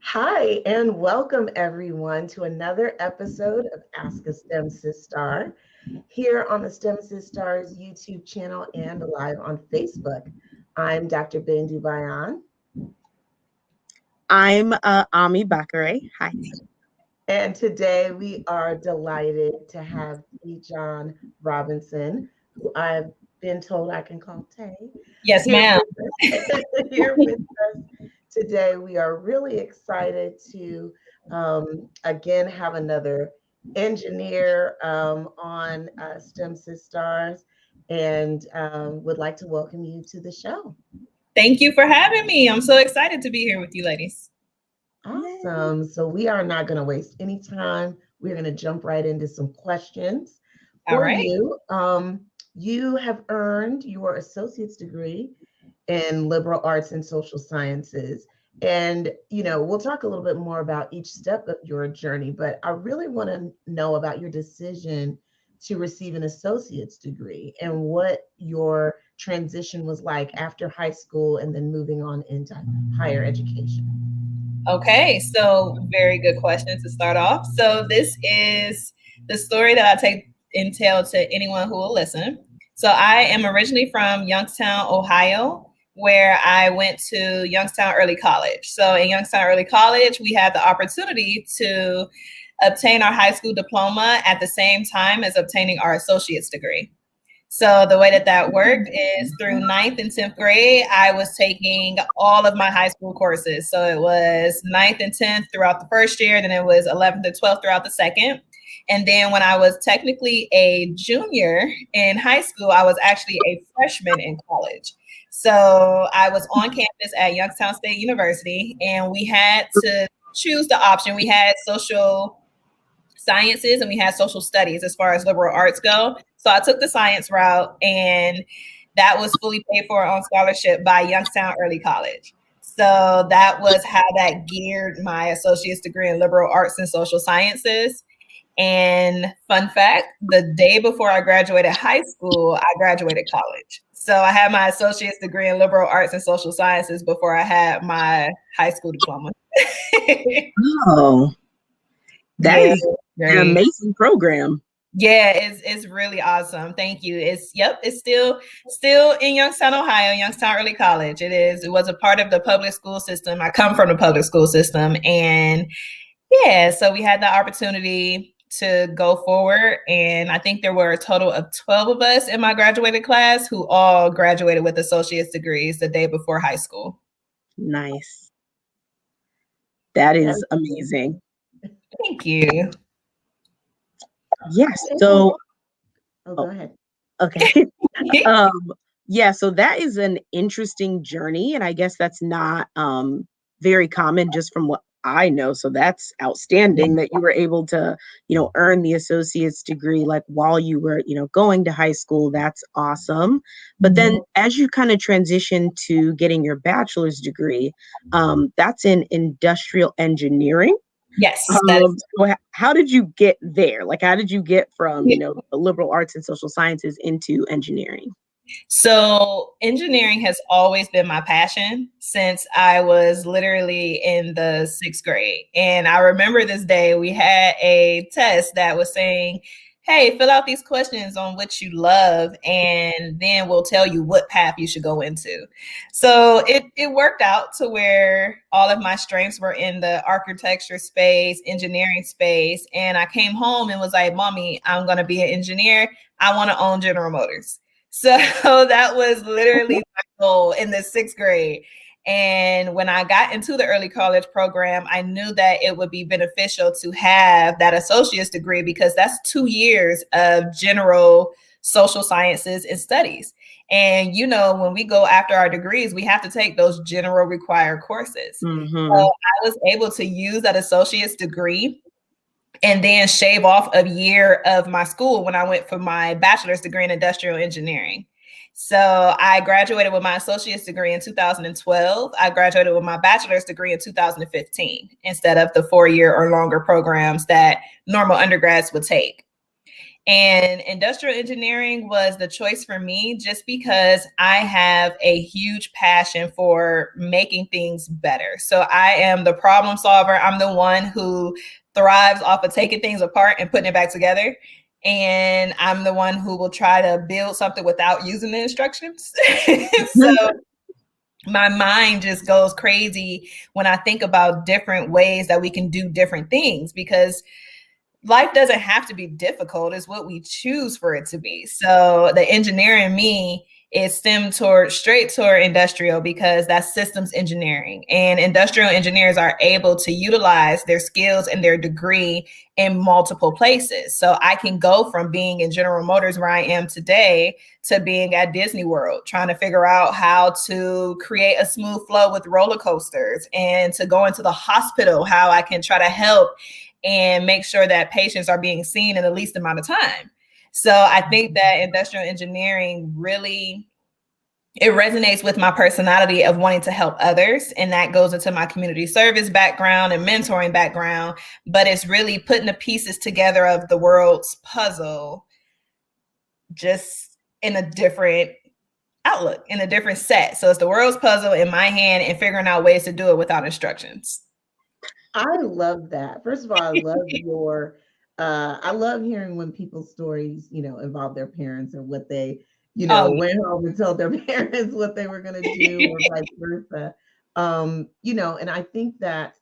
Hi, and welcome everyone to another episode of Ask a STEM Star here on the STEM Stars YouTube channel and live on Facebook. I'm Dr. Bindu Bayan. I'm Ami Bakare. Hi. And today we are delighted to have TaiJaune Robinson, who I've been told I can call Tay. Yes, ma'am. Here with us today. We are really excited to again have another engineer on STEM Stars, and would like to welcome you to the show. Thank you for having me. I'm so excited to be here with you ladies. Awesome. So we are not going to waste any time. We're going to jump right into some questions for you. You have earned your associate's degree in liberal arts and social sciences. And, we'll talk a little bit more about each step of your journey, but I really want to know about your decision to receive an associate's degree and what your transition was like after high school and then moving on into higher education. Okay, so very good question to start off. So this is the story that I tell to anyone who will listen. So I am originally from Youngstown, Ohio, where I went to Youngstown Early College. So in Youngstown Early College, we had the opportunity to obtain our high school diploma at the same time as obtaining our associate's degree. So the way that worked is through 9th and 10th grade, I was taking all of my high school courses. So it was 9th and 10th throughout the first year, then it was 11th and 12th throughout the second. And then when I was technically a junior in high school, I was actually a freshman in college. So I was on campus at Youngstown State University, and we had to choose the option. We had social sciences and we had social studies as far as liberal arts go. So I took the science route, and that was fully paid for on scholarship by Youngstown Early College. So that was how that geared my associate's degree in liberal arts and social sciences. And fun fact, the day before I graduated high school, I graduated college. So I had my associate's degree in liberal arts and social sciences before I had my high school diploma. Oh, that is an amazing program. Yeah, it's really awesome. Thank you. It's still in Youngstown, Ohio, Youngstown Early College. It was a part of the public school system. I come from the public school system, and yeah, so we had the opportunity to go forward, and I think there were a total of 12 of us in my graduated class who all graduated with associate's degrees the day before high school. Nice. That is amazing. Thank you. Yes. So, go ahead. Okay. Yeah. So that is an interesting journey, and I guess that's not very common just from what I know. So that's outstanding that you were able to, earn the associate's degree like while you were, going to high school. That's awesome. But then as you kind of transition to getting your bachelor's degree, that's in industrial engineering. Yes. So how did you get there? Like, how did you get from, the liberal arts and social sciences into engineering? So engineering has always been my passion since I was literally in the 6th grade. And I remember this day we had a test that was saying, hey, fill out these questions on what you love, and then we'll tell you what path you should go into. So it worked out to where all of my strengths were in the architecture space, engineering space. And I came home and was like, Mommy, I'm going to be an engineer. I want to own General Motors. So that was literally my goal in the 6th grade. And when I got into the early college program, I knew that it would be beneficial to have that associate's degree because that's 2 years of general social sciences and studies. And, when we go after our degrees, we have to take those general required courses. Mm-hmm. So I was able to use that associate's degree and then shave off a year of my school when I went for my bachelor's degree in industrial engineering. So I graduated with my associate's degree in 2012. I graduated with my bachelor's degree in 2015 instead of the 4-year or longer programs that normal undergrads would take. And industrial engineering was the choice for me just because I have a huge passion for making things better. So I am the problem solver. I'm the one who thrives off of taking things apart and putting it back together. And I'm the one who will try to build something without using the instructions. So my mind just goes crazy when I think about different ways that we can do different things, because life doesn't have to be difficult. It's what we choose for it to be. So the engineer in me is stemmed straight toward industrial, because that's systems engineering, and industrial engineers are able to utilize their skills and their degree in multiple places. So I can go from being in General Motors, where I am today, to being at Disney World, trying to figure out how to create a smooth flow with roller coasters, and to go into the hospital, how I can try to help and make sure that patients are being seen in the least amount of time. So I think that industrial engineering really, it resonates with my personality of wanting to help others. And that goes into my community service background and mentoring background. But it's really putting the pieces together of the world's puzzle, just in a different outlook, in a different set. So it's the world's puzzle in my hand and figuring out ways to do it without instructions. I love that. First of all, I love I love hearing when people's stories, involve their parents, or what they, went home and told their parents what they were going to do, or vice versa. And I think that,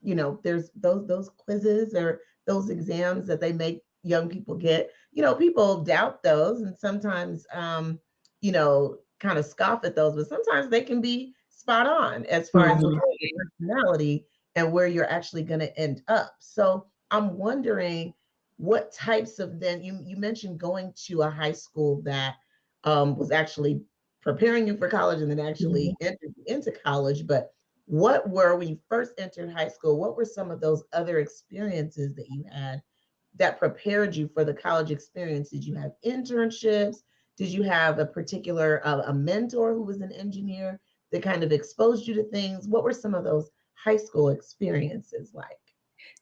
there's those quizzes or those exams that they make young people get, people doubt those, and sometimes, kind of scoff at those, but sometimes they can be spot on as far as your personality and where you're actually going to end up. So I'm wondering what types of, then you mentioned going to a high school that was actually preparing you for college and then actually entered into college. But when you first entered high school, what were some of those other experiences that you had that prepared you for the college experience? Did you have internships? Did you have a particular, a mentor who was an engineer that kind of exposed you to things? What were some of those high school experiences like?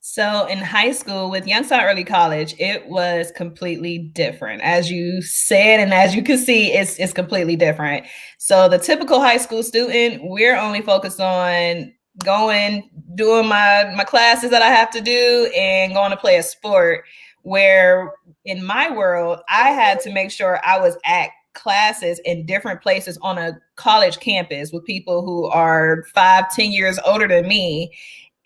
So in high school with Youngstown Early College, it was completely different. As you said, and as you can see, it's completely different. So the typical high school student, we're only focused on going, doing my classes that I have to do, and going to play a sport. Where in my world, I had to make sure I was at classes in different places on a college campus with people who are 5-10 years older than me.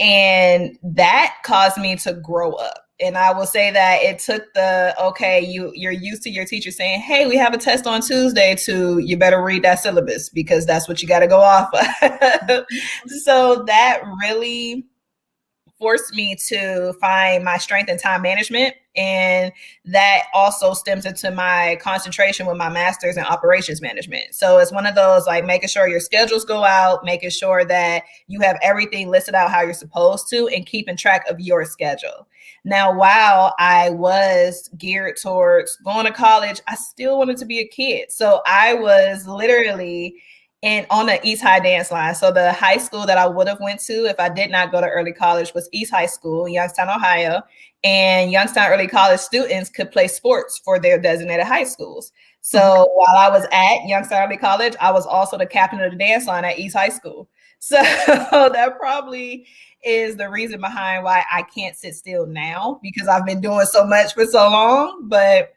And that caused me to grow up. And I will say that it took you're used to your teacher saying, hey, we have a test on Tuesday, to you better read that syllabus because that's what you got to go off of. So that really forced me to find my strength in time management. And that also stems into my concentration with my master's in operations management. So it's one of those, like, making sure your schedules go out, making sure that you have everything listed out how you're supposed to, and keeping track of your schedule. Now, while I was geared towards going to college, I still wanted to be a kid. So I was literally on the East High dance line. So the high school that I would have went to if I did not go to early college was East High School in Youngstown, Ohio. And Youngstown Early College students could play sports for their designated high schools. So while I was at Youngstown Early College, I was also the captain of the dance line at East High School. So that probably is the reason behind why I can't sit still now, because I've been doing so much for so long. But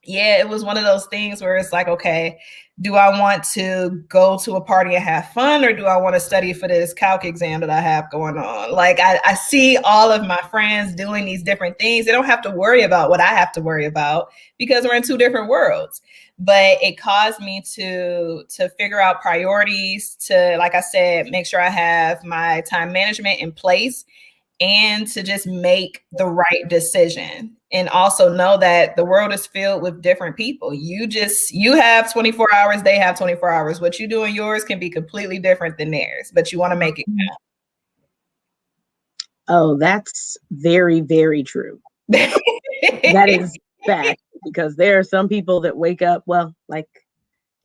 yeah, it was one of those things where it's like, okay, do I want to go to a party and have fun, or do I want to study for this calc exam that I have going on? Like, I see all of my friends doing these different things. They don't have to worry about what I have to worry about, because we're in two different worlds. But it caused me to figure out priorities, to, like I said, make sure I have my time management in place, and to just make the right decision. And also know that the world is filled with different people. You have 24 hours, they have 24 hours. What you do in yours can be completely different than theirs, but you want to make it count. Oh, that's very, very true. That is fact, because there are some people that wake up, well, like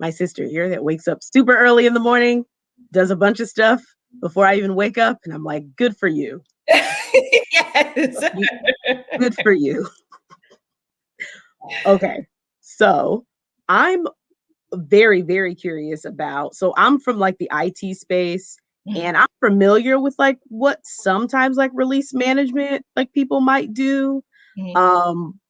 my sister here, that wakes up super early in the morning, does a bunch of stuff before I even wake up. And I'm like, good for you. Yes. Good for you. Okay. So I'm very, very curious about, so I'm from like the IT space, and I'm familiar with like what sometimes like release management like people might do.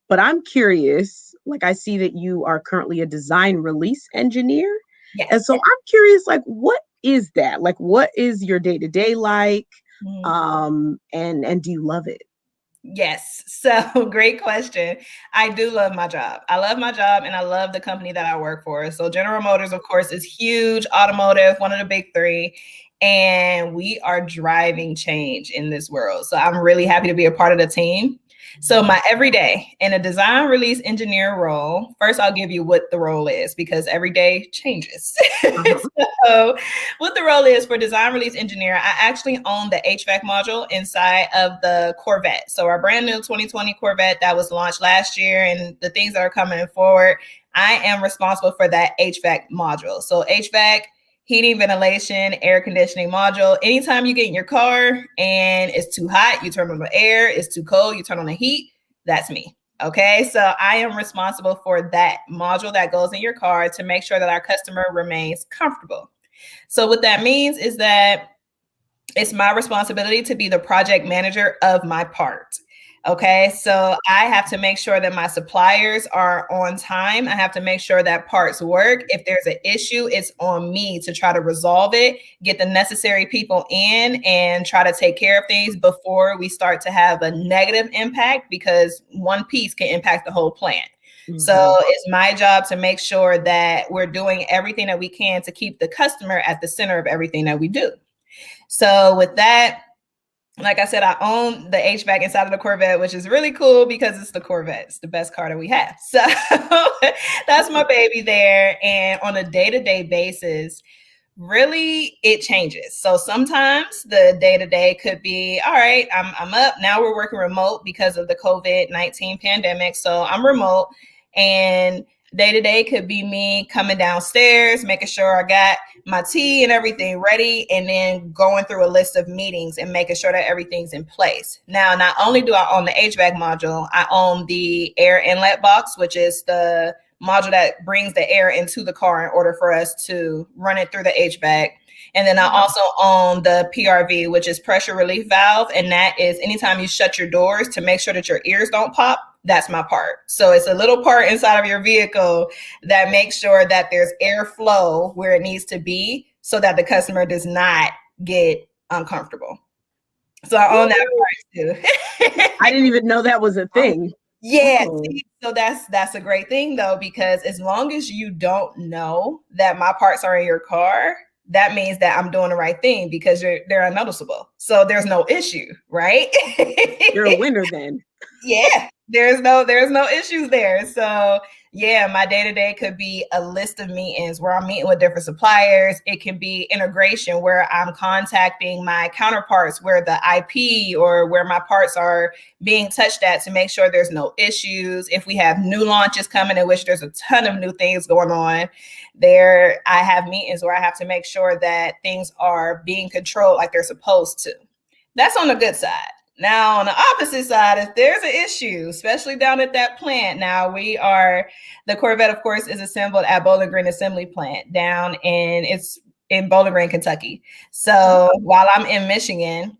But I'm curious, like I see that you are currently a design release engineer. Yes. And so I'm curious, like, what is that? Like, what is your day-to-day like? And do you love it? Yes. So great question. I do love my job. I love my job and I love the company that I work for. So General Motors, of course, is huge, automotive, one of the big three. And we are driving change in this world. So I'm really happy to be a part of the team. So my everyday in a design release engineer role, first I'll give you what the role is because every day changes. So what the role is for design release engineer, I actually own the HVAC module inside of the Corvette. So our brand new 2020 Corvette that was launched last year and the things that are coming forward, I am responsible for that HVAC module. So HVAC, heating, ventilation, air conditioning module. Anytime you get in your car and it's too hot, you turn on the air. It's too cold, you turn on the heat. That's me. Okay, so I am responsible for that module that goes in your car to make sure that our customer remains comfortable. So what that means is that it's my responsibility to be the project manager of my part. Okay, so I have to make sure that my suppliers are on time. I have to make sure that parts work. If there's an issue, it's on me to try to resolve it, get the necessary people in and try to take care of things before we start to have a negative impact, because one piece can impact the whole plant. So it's my job to make sure that we're doing everything that we can to keep the customer at the center of everything that we do. So with that, like I said, I own the HVAC inside of the Corvette, which is really cool because it's the Corvette. It's the best car that we have. So that's my baby there. And on a day-to-day basis, really it changes. So sometimes the day-to-day could be, all right, I'm up. Now we're working remote because of the COVID-19 pandemic. So I'm remote, and day-to-day could be me coming downstairs, making sure I got my tea and everything ready, and then going through a list of meetings and making sure that everything's in place. Now, not only do I own the HVAC module, I own the air inlet box, which is the module that brings the air into the car in order for us to run it through the HVAC. And then I also own the PRV, which is pressure relief valve. And that is anytime you shut your doors to make sure that your ears don't pop, that's my part. So it's a little part inside of your vehicle that makes sure that there's airflow where it needs to be so that the customer does not get uncomfortable. So I own that part too. I didn't even know that was a thing. Yeah. See, so that's a great thing though, because as long as you don't know that my parts are in your car, that means that I'm doing the right thing because they're unnoticeable. So there's no issue, right? You're a winner then. Yeah, there's no issues there. So yeah, my day-to-day could be a list of meetings where I'm meeting with different suppliers. It can be integration where I'm contacting my counterparts where the IP or where my parts are being touched at to make sure there's no issues. If we have new launches coming, in which there's a ton of new things going on there, I have meetings where I have to make sure that things are being controlled like they're supposed to. That's on the good side. Now, on the opposite side, if there's an issue, especially down at that plant, now the Corvette, of course, is assembled at Bowling Green Assembly Plant it's in Bowling Green, Kentucky. So while I'm in Michigan,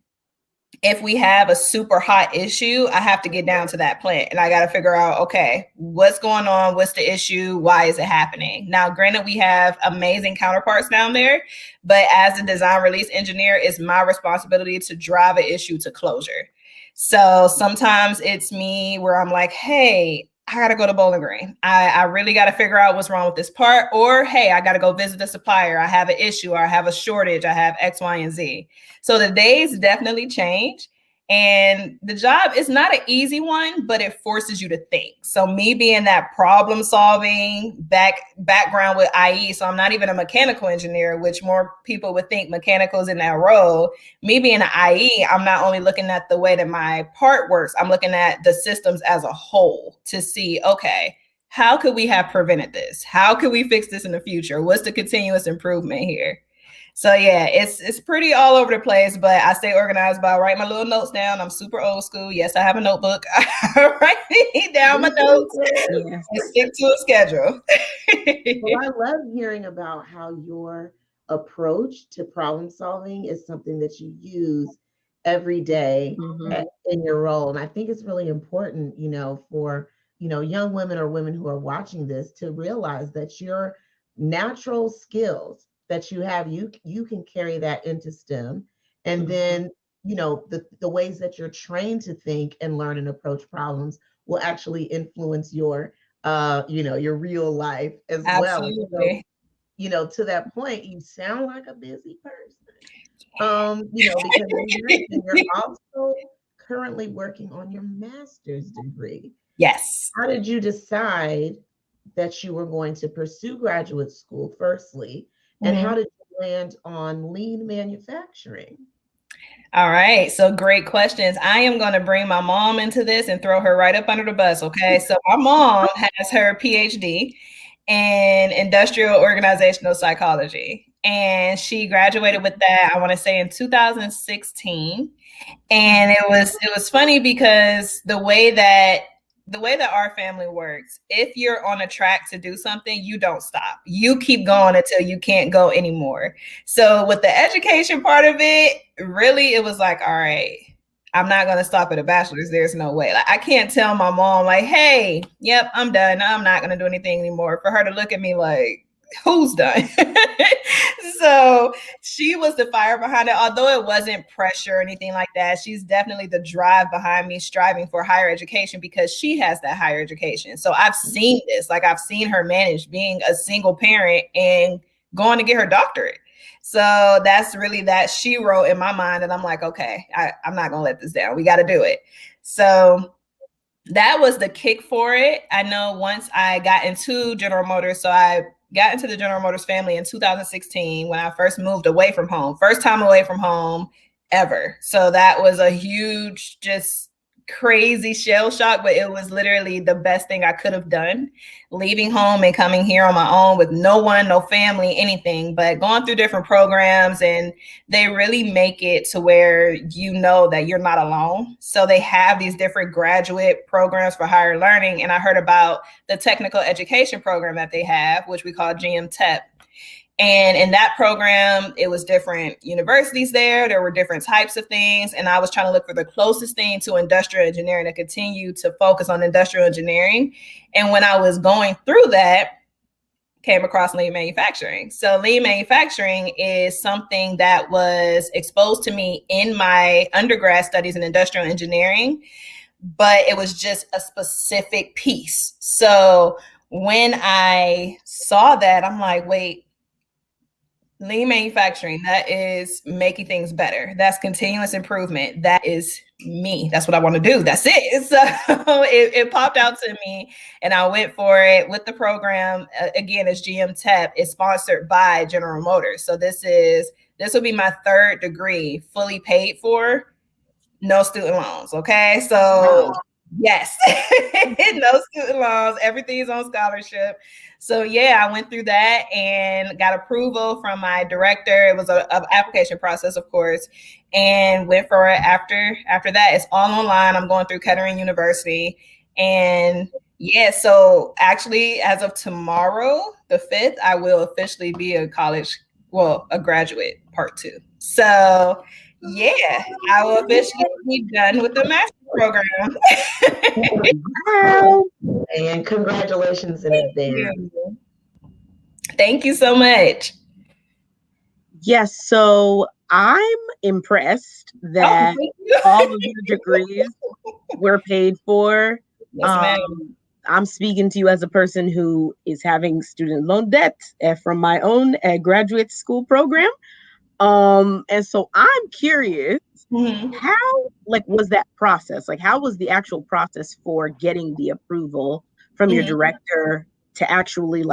if we have a super hot issue, I have to get down to that plant and I got to figure out, okay, what's going on? What's the issue? Why is it happening? Now, granted, we have amazing counterparts down there, but as a design release engineer, it's my responsibility to drive an issue to closure. So sometimes it's me where I'm like, hey, I got to go to Bowling Green. I really got to figure out what's wrong with this part. Or, hey, I got to go visit the supplier. I have an issue or I have a shortage. I have X, Y, and Z. So the days definitely change. And the job is not an easy one, but it forces you to think. So me being that problem solving background with IE, so I'm not even a mechanical engineer, which more people would think mechanical is in that role. Me being an IE, I'm not only looking at the way that my part works, I'm looking at the systems as a whole to see, okay, how could we have prevented this? How could we fix this in the future? What's the continuous improvement here? So yeah, it's pretty all over the place, but I stay organized by writing my little notes down. I'm super old school. Yes, I have a notebook. I write down my notes and stick to a schedule. Well, I love hearing about how your approach to problem solving is something that you use every day in your role. And I think it's really important, for, young women or women who are watching this to realize that your natural skills that you have, you can carry that into STEM. And then, the ways that you're trained to think and learn and approach problems will actually influence your your real life as well. So, to that point, you sound like a busy person. Because you're also currently working on your master's degree. Yes. How did you decide that you were going to pursue graduate school firstly? And how did you land on lean manufacturing? All right. So great questions. I am going to bring my mom into this and throw her right up under the bus. Okay. So my mom has her PhD in industrial organizational psychology. And she graduated with that, I want to say in 2016. And it was funny because the way that our family works, if you're on a track to do something, you don't stop. You keep going until you can't go anymore. So with the education part of it, really, it was like, all right, I'm not going to stop at a bachelor's. There's no way. Like, I can't tell my mom like, hey, yep, I'm done. I'm not going to do anything anymore. For her to look at me like, who's done? So she was the fire behind it. Although it wasn't pressure or anything like that, she's definitely the drive behind me striving for higher education because she has that higher education. So I've seen this, like I've seen her manage being a single parent and going to get her doctorate. So that's really that she wrote in my mind. And I'm like, okay, I'm not going to let this down. We got to do it. So that was the kick for it. I know once I got into General Motors, so I got into the General Motors family in 2016 when I first moved away from home. First time away from home ever. So that was a huge, just crazy shell shock, but it was literally the best thing I could have done. Leaving home and coming here on my own with no one, no family, anything, but going through different programs, and they really make it to where you know that you're not alone. So they have these different graduate programs for higher learning. And I heard about the technical education program that they have, which we call GM Tech. And in that program, it was different universities there. There were different types of things. And I was trying to look for the closest thing to industrial engineering to continue to focus on industrial engineering. And when I was going through that, came across lean manufacturing. So lean manufacturing is something that was exposed to me in my undergrad studies in industrial engineering, but it was just a specific piece. So when I saw that, I'm like, wait, lean manufacturing, that is making things better. That's continuous improvement. That is me. That's what I want to do. That's it. So it popped out to me and I went for it with the program. Again, it's GM Tech. It's sponsored by General Motors. So this will be my third degree, fully paid for, no student loans. Okay. So yes, no student loans. Everything's on scholarship. So yeah, I went through that and got approval from my director. It was an application process, of course, and went for it. After that, it's all online. I'm going through Kettering University. And yeah, so actually, as of tomorrow, the 5th, I will officially be a graduate part 2. So yeah, I will officially be done with the master's program. Wow. And congratulations in advance. Thank you so much. Yes, so I'm impressed that all of your degrees were paid for. Yes, I'm speaking to you as a person who is having student loan debt from my own graduate school program. And so I'm curious, how was that process? Like, how was the actual process for getting the approval from your director to actually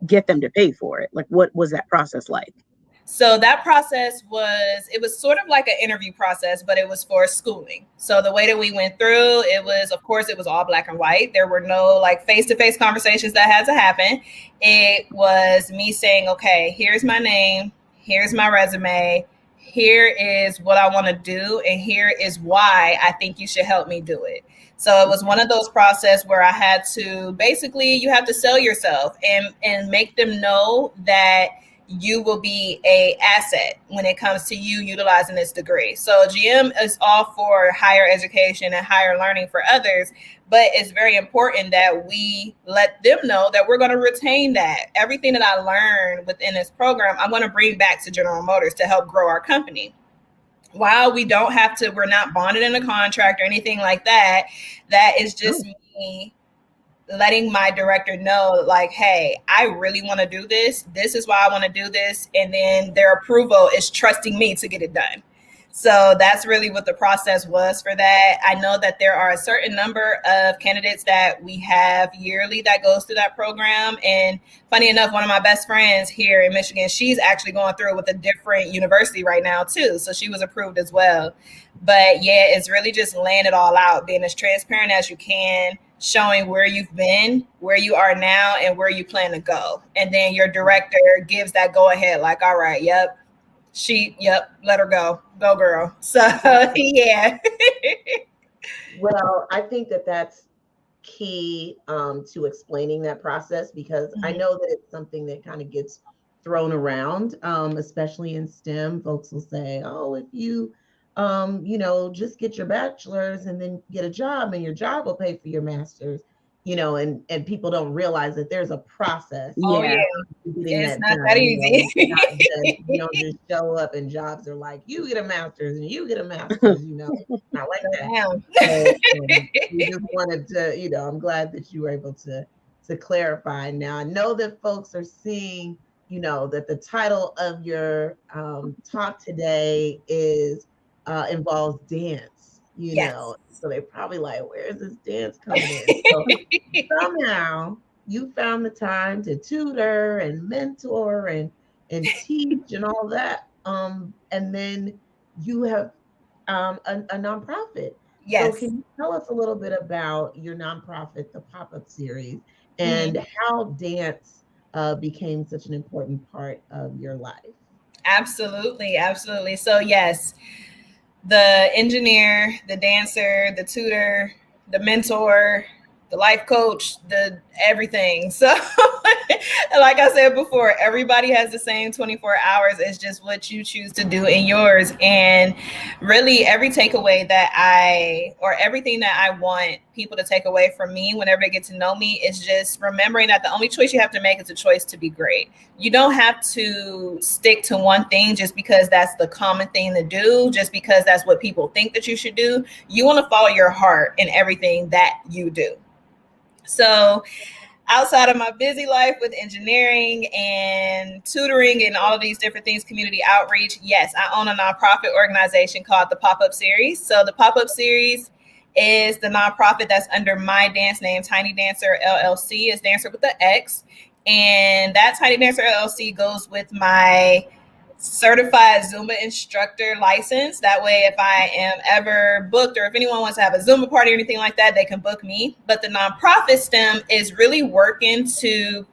get them to pay for it? Like, what was that process like? So that process it was sort of like an interview process, but it was for schooling. So the way that we went through, it was all black and white. There were no face-to-face conversations that had to happen. It was me saying, okay, here's my name. here's my resume, here is what I want to do, and here is why I think you should help me do it. So it was one of those processes where I had to, basically, you have to sell yourself and make them know that you will be a asset when it comes to you utilizing this degree. So GM is all for higher education and higher learning for others, but it's very important that we let them know that we're going to retain that. Everything that I learned within this program, I'm going to bring back to General Motors to help grow our company. While we don't have to, we're not bonded in a contract or anything like that. That is just me letting my director know, like, hey, I really want to do this. This is why I want to do this. And then their approval is trusting me to get it done. So that's really what the process was for that. I know that there are a certain number of candidates that we have yearly that goes through that program. And funny enough, one of my best friends here in Michigan, she's actually going through it with a different university right now too. So she was approved as well. But yeah, it's really just laying it all out, being as transparent as you can, showing where you've been, where you are now, and where you plan to go. And then your director gives that go ahead, like, all right, yep, let her go girl. So yeah. Well, I think that that's key to explaining that process, because I know that it's something that kind of gets thrown around, especially in STEM. Folks will say, oh, if you just get your bachelor's and then get a job, and your job will pay for your master's, and people don't realize that there's a process. Oh yeah, it's not that easy. You don't just show up and jobs are like, you get a master's and you get a master's, not like that. So, we just wanted to, I'm glad that you were able to clarify. Now I know that folks are seeing, that the title of your talk today involves dance, know. So they're probably like, where is this dance coming in? So somehow you found the time to tutor and mentor and teach and all that. And then you have a nonprofit. Yes. So can you tell us a little bit about your nonprofit, the Pop-Up Series, and how dance became such an important part of your life? Absolutely. So yes, the engineer, the dancer, the tutor, the mentor, the life coach, the everything. So like I said before, everybody has the same 24 hours. It's just what you choose to do in yours. And really every takeaway everything that I want people to take away from me whenever they get to know me is just remembering that the only choice you have to make is a choice to be great. You don't have to stick to one thing just because that's the common thing to do, just because that's what people think that you should do. You want to follow your heart in everything that you do. So outside of my busy life with engineering and tutoring and all of these different things, community outreach, yes, I own a nonprofit organization called the Pop-Up Series. So the Pop-Up Series is the nonprofit that's under my dance name, Tiny Dancer LLC, is Dancer with the X. And that Tiny Dancer LLC goes with my certified Zumba instructor license. That way, if I am ever booked, or if anyone wants to have a Zumba party or anything like that, they can book me. But the nonprofit STEM is really working to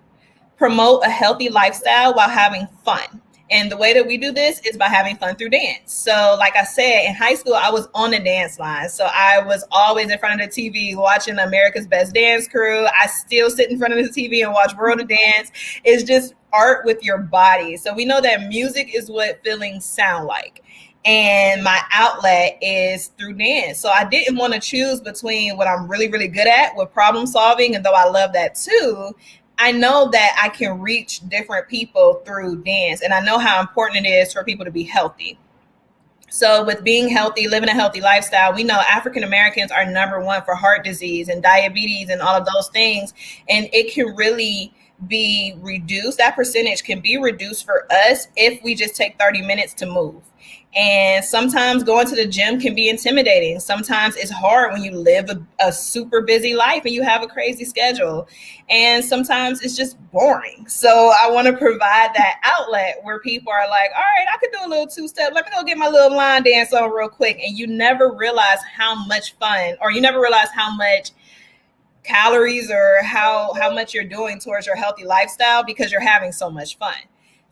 promote a healthy lifestyle while having fun. And the way that we do this is by having fun through dance. So like I said, in high school, I was on the dance line. So I was always in front of the TV watching America's Best Dance Crew. I still sit in front of the TV and watch World of Dance. It's just art with your body. So we know that music is what feelings sound like. And my outlet is through dance. So I didn't want to choose between what I'm really, really good at with problem solving. And though I love that too, I know that I can reach different people through dance. And I know how important it is for people to be healthy. So with being healthy, living a healthy lifestyle, we know African Americans are number one for heart disease and diabetes and all of those things. And it can really be reduced. That percentage can be reduced for us if we just take 30 minutes to move. And sometimes going to the gym can be intimidating. Sometimes it's hard when you live a super busy life and you have a crazy schedule. And sometimes it's just boring. So I want to provide that outlet where people are like, all right, I could do a little two-step. Let me go get my little line dance on real quick. And you never realize how much fun, or you never realize how much calories or how much you're doing towards your healthy lifestyle because you're having so much fun.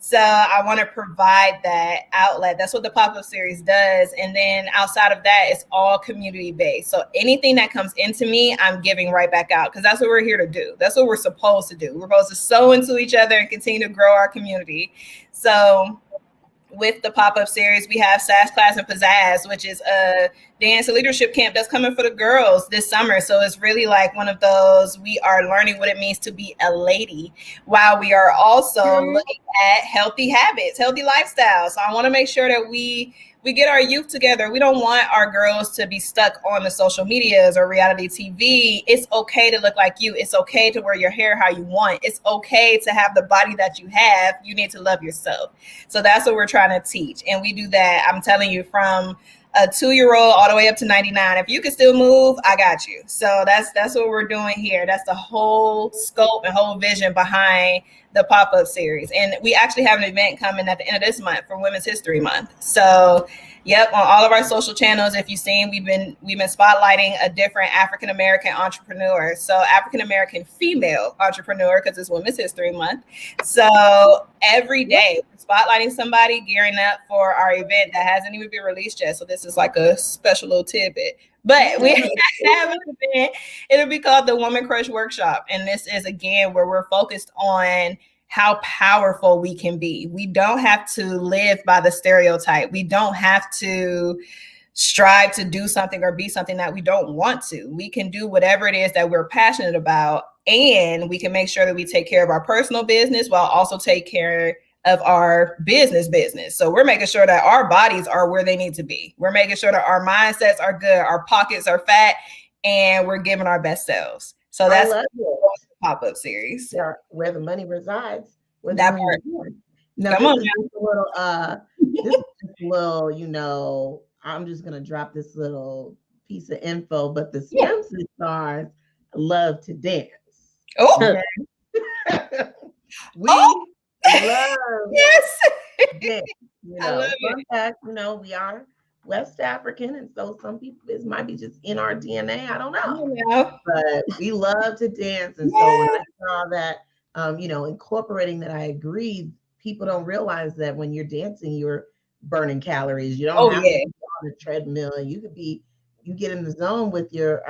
So I want to provide that outlet. That's what the pop-up series does. And then outside of that, it's all community-based. So anything that comes into me, I'm giving right back out, because that's what we're here to do. That's what we're supposed to do. We're supposed to sow into each other and continue to grow our community. So with the pop-up series, we have Sass Class and Pizzazz, which is a dance and leadership camp that's coming for the girls this summer. So it's really like one of those, we are learning what it means to be a lady, while we are also looking at healthy habits, healthy lifestyles. So I want to make sure that we get our youth together. We don't want our girls to be stuck on the social medias or reality TV. It's okay to look like you. It's okay to wear your hair how you want. It's okay to have the body that you have. You need to love yourself. So that's what we're trying to teach. And we do that, I'm telling you, from a 2-year-old all the way up to 99. If you can still move, I got you. So that's what we're doing here. That's the whole scope and whole vision behind the pop-up series. And we actually have an event coming at the end of this month for Women's History Month. So yep, on all of our social channels, if you've seen, we've been spotlighting a different African-American entrepreneur. So African-American female entrepreneur, because it's Women's History Month. So every day we're spotlighting somebody, gearing up for our event that hasn't even been released yet. So this is like a special little tidbit. But we have an event. It'll be called the Woman Crush Workshop. And this is, again, where we're focused on how powerful we can be. We don't have to live by the stereotype. We don't have to strive to do something or be something that we don't want to. We can do whatever it is that we're passionate about, and we can make sure that we take care of our personal business while also take care of our business. So we're making sure that our bodies are where they need to be. We're making sure that our mindsets are good, our pockets are fat, and we're giving our best selves. So that's the pop-up series. Where the money resides. That part. Now, this is just a little, you know, I'm just going to drop this little piece of info, but the STEM stars love to dance. Oh, okay? We love dance. You know, fun fact, you know, we are West African, and so some people, this might be just in our DNA. I don't know. But we love to dance. And so when I saw that, you know, incorporating that, I agree. People don't realize that when you're dancing, you're burning calories. You don't have to be on the treadmill. You get in the zone with your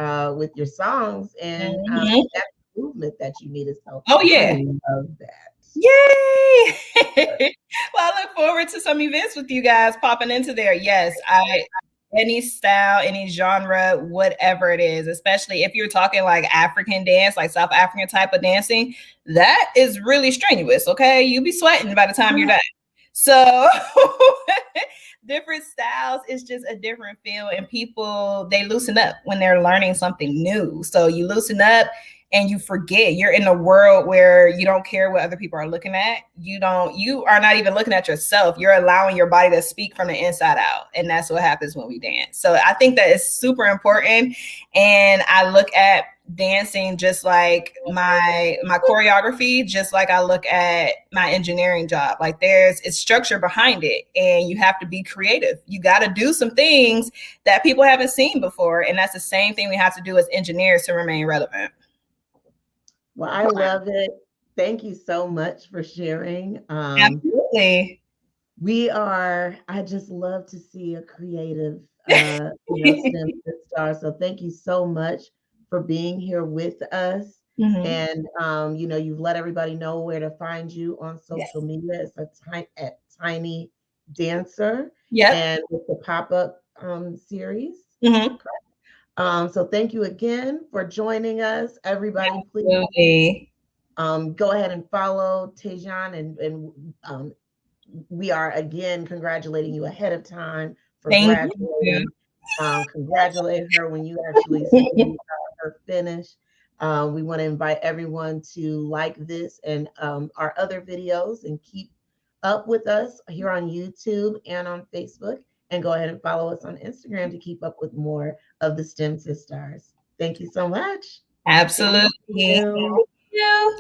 songs, and that's the movement that you need. So I love that. Yay! Well, I look forward to some events with you guys popping into there. Yes, any style, any genre, whatever it is, especially if you're talking like African dance, like South African type of dancing, that is really strenuous. Okay, you be sweating by the time you're done. So different styles is just a different feel, and people, they loosen up when they're learning something new. So you loosen up and you forget. You're in a world where you don't care what other people are looking at. You are not even looking at yourself. You're allowing your body to speak from the inside out. And that's what happens when we dance. So I think that is super important. And I look at dancing just like my choreography, just like I look at my engineering job. Like it's structure behind it, and you have to be creative. You got to do some things that people haven't seen before. And that's the same thing we have to do as engineers to remain relevant. Well, I love it. Thank you so much for sharing. Absolutely. I just love to see a creative, STEM star. So thank you so much for being here with us. And, you've let everybody know where to find you on social media. It's at Tiny Dancer. And with the pop-up series. So thank you again for joining us, everybody. Please go ahead and follow TaiJaune, and we are again congratulating you ahead of time for graduating. Congratulate her when you actually see her finish. We want to invite everyone to like this and our other videos, and keep up with us here on YouTube and on Facebook. And go ahead and follow us on Instagram to keep up with more of the STEM Sisters. Thank you so much. Absolutely. Thank you.